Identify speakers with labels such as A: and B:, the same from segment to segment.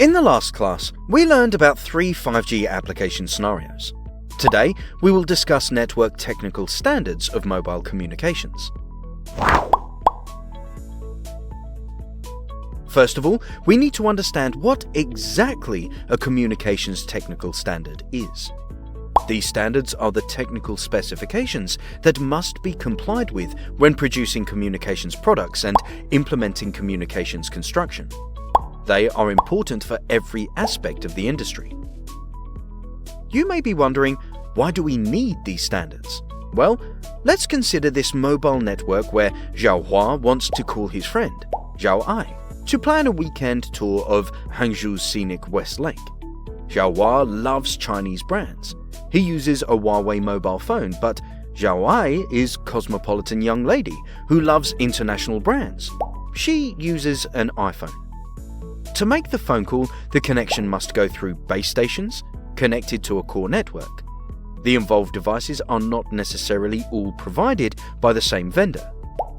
A: In the last class, we learned about 3 5G application scenarios. Today, we will discuss network technical standards of mobile communications. First of all, we need to understand what exactly a communications technical standard is. These standards are the technical specifications that must be complied with when producing communications products and implementing communications construction. They are important for every aspect of the industry. You may be wondering, why do we need these standards? Well, let's consider this mobile network where Zhao Hua wants to call his friend, Zhao Ai, to plan a weekend tour of Hangzhou's scenic West Lake. Zhao Hua loves Chinese brands. He uses a Huawei mobile phone, but Zhao Ai is a cosmopolitan young lady who loves international brands. She uses an iPhone. To make the phone call, the connection must go through base stations connected to a core network. The involved devices are not necessarily all provided by the same vendor.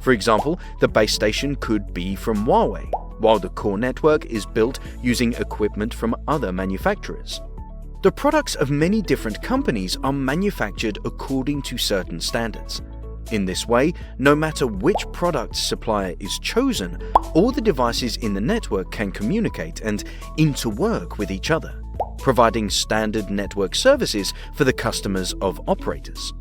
A: For example, the base station could be from Huawei, while the core network is built using equipment from other manufacturers. The products of many different companies are manufactured according to certain standards. In this way, no matter which product supplier is chosen, all the devices in the network can communicate and interwork with each other, providing standard network services for the customers of operators.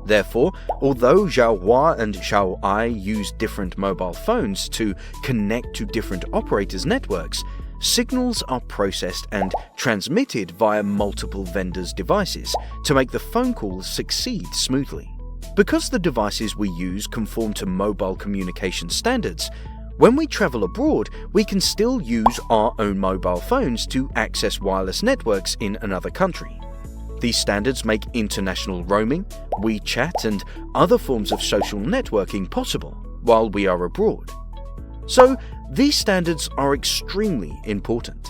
A: Therefore, although Zhao Hua and Zhao Ai use different mobile phones to connect to different operators' networks, signals are processed and transmitted via multiple vendors' devices to make the phone call succeed smoothly. Because the devices we use conform to mobile communication standards, when we travel abroad, we can still use our own mobile phones to access wireless networks in another country. These standards make international roaming, WeChat, and other forms of social networking possible while we are abroad. So, these standards are extremely important.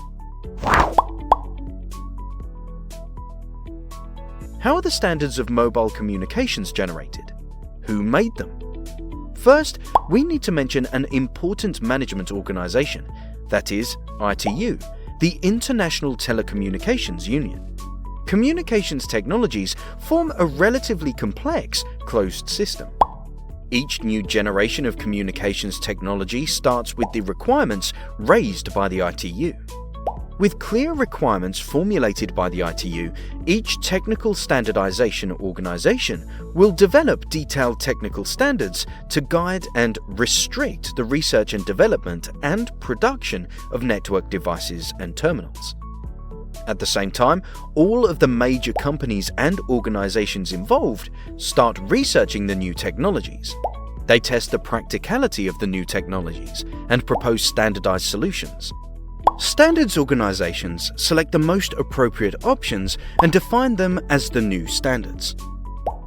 A: How are the standards of mobile communications generated? Who made them? First, we need to mention an important management organization, that is, ITU, the International Telecommunications Union. Communications technologies form a relatively complex, closed system. Each new generation of communications technology starts with the requirements raised by the ITU. With clear requirements formulated by the ITU, each technical standardization organization will develop detailed technical standards to guide and restrict the research and development and production of network devices and terminals. At the same time, all of the major companies and organizations involved start researching the new technologies. They test the practicality of the new technologies and propose standardized solutions. Standards organizations select the most appropriate options and define them as the new standards.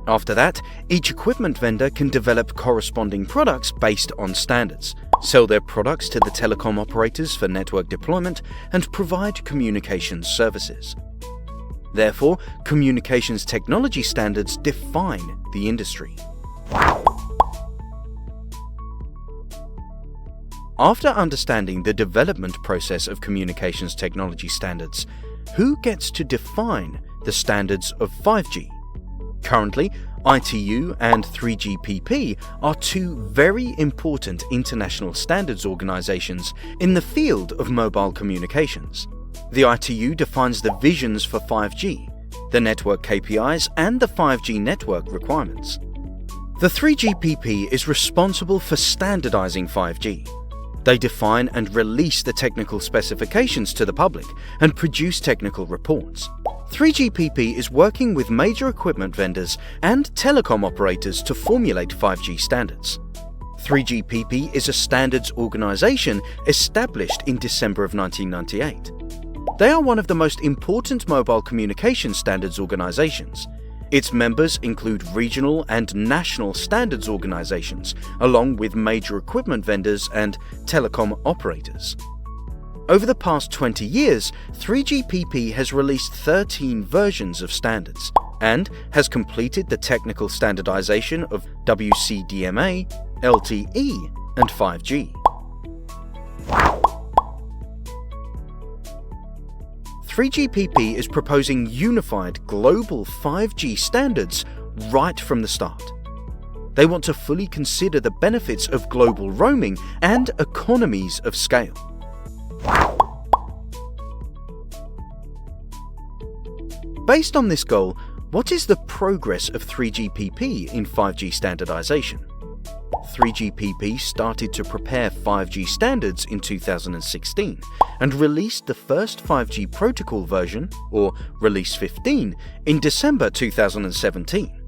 A: After that, each equipment vendor can develop corresponding products based on standards, sell their products to the telecom operators for network deployment, and provide communications services. Therefore, communications technology standards define the industry. After understanding the development process of communications technology standards, who gets to define the standards of 5G? Currently, ITU and 3GPP are 2 very important international standards organizations in the field of mobile communications. The ITU defines the visions for 5G, the network KPIs, and the 5G network requirements. The 3GPP is responsible for standardizing 5G. They define and release the technical specifications to the public and produce technical reports. 3GPP is working with major equipment vendors and telecom operators to formulate 5G standards. 3GPP is a standards organization established in December of 1998. They are one of the most important mobile communication standards organizations. Its members include regional and national standards organizations, along with major equipment vendors and telecom operators. Over the past 20 years, 3GPP has released 13 versions of standards and has completed the technical standardization of WCDMA, LTE, and 5G. 3GPP is proposing unified global 5G standards right from the start. They want to fully consider the benefits of global roaming and economies of scale. Based on this goal, what is the progress of 3GPP in 5G standardization? 3GPP started to prepare 5G standards in 2016 and released the first 5G protocol version, or Release 15, in December 2017.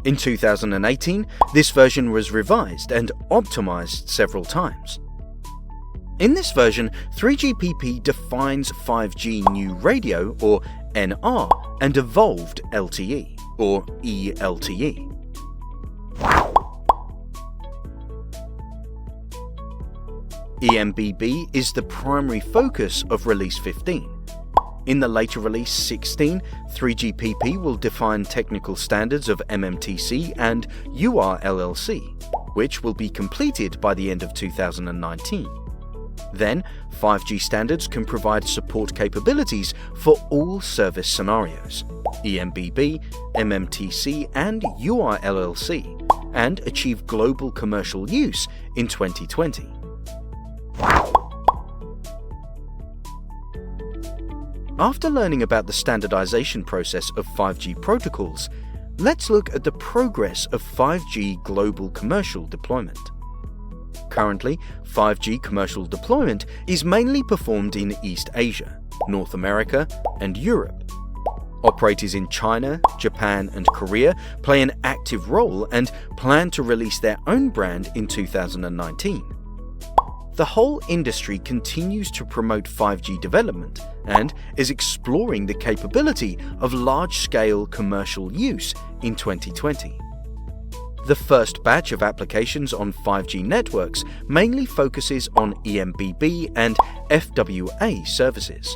A: In 2018, this version was revised and optimized several times. In this version, 3GPP defines 5G New Radio, or NR, and Evolved LTE, or eLTE. eMBB is the primary focus of Release 15. In the later Release 16, 3GPP will define technical standards of MMTC and URLLC, which will be completed by the end of 2019. Then, 5G standards can provide support capabilities for all service scenarios, eMBB, MMTC, and URLLC, and achieve global commercial use in 2020. After learning about the standardization process of 5G protocols, let's look at the progress of 5G global commercial deployment. Currently, 5G commercial deployment is mainly performed in East Asia, North America, and Europe. Operators in China, Japan, and Korea play an active role and plan to release their own brand in 2019. The whole industry continues to promote 5G development and is exploring the capability of large-scale commercial use in 2020. The first batch of applications on 5G networks mainly focuses on eMBB and FWA services.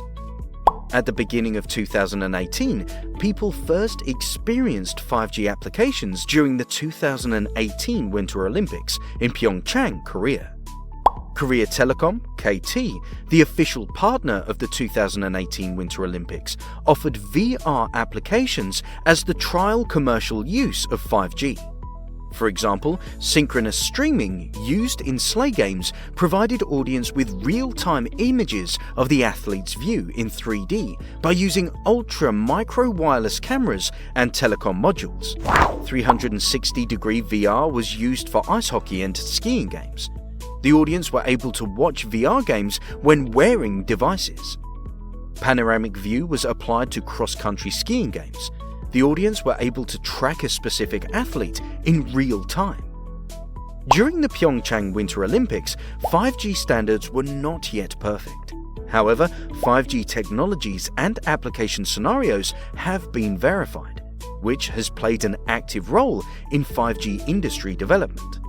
A: At the beginning of 2018, people first experienced 5G applications during the 2018 Winter Olympics in Pyeongchang, Korea. Korea Telecom, KT, the official partner of the 2018 Winter Olympics, offered VR applications as the trial commercial use of 5G. For example, synchronous streaming used in sleigh games provided audience with real-time images of the athlete's view in 3D by using ultra-micro wireless cameras and telecom modules. 360-degree VR was used for ice hockey and skiing games. The audience were able to watch VR games when wearing devices. Panoramic view was applied to cross-country skiing games. The audience were able to track a specific athlete in real time. During the Pyeongchang Winter Olympics, 5G standards were not yet perfect. However, 5G technologies and application scenarios have been verified, which has played an active role in 5G industry development.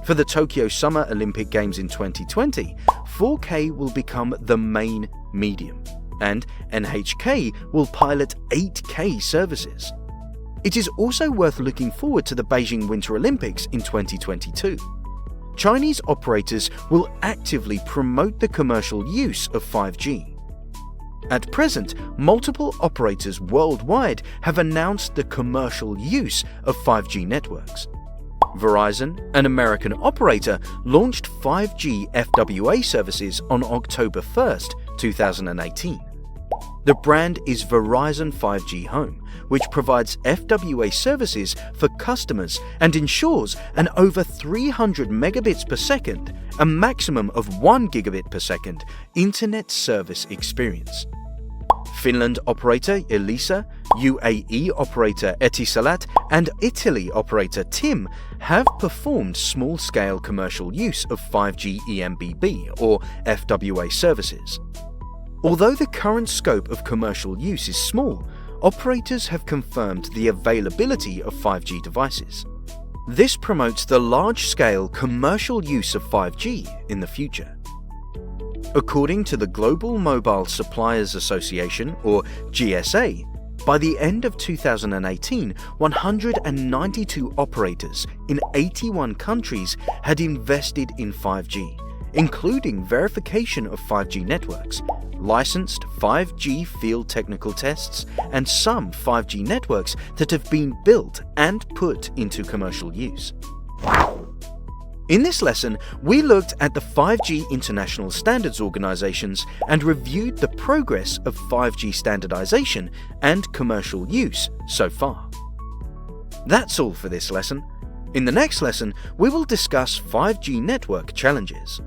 A: For the Tokyo Summer Olympic Games in 2020, 4K will become the main medium, and NHK will pilot 8K services. It is also worth looking forward to the Beijing Winter Olympics in 2022. Chinese operators will actively promote the commercial use of 5G. At present, multiple operators worldwide have announced the commercial use of 5G networks. Verizon, an American operator, launched 5G FWA services on October 1, 2018. The brand is Verizon 5G Home, which provides FWA services for customers and ensures an over 300 megabits per second, a maximum of 1 gigabit per second internet service experience. Finland operator Elisa, UAE operator Etisalat, and Italy operator TIM have performed small-scale commercial use of 5G eMBB or FWA services. Although the current scope of commercial use is small, operators have confirmed the availability of 5G devices. This promotes the large-scale commercial use of 5G in the future. According to the Global Mobile Suppliers Association, or GSA, by the end of 2018, 192 operators in 81 countries had invested in 5G, including verification of 5G networks, licensed 5G field technical tests, and some 5G networks that have been built and put into commercial use. In this lesson, we looked at the 5G international standards organizations and reviewed the progress of 5G standardization and commercial use so far. That's all for this lesson. In the next lesson, we will discuss 5G network challenges.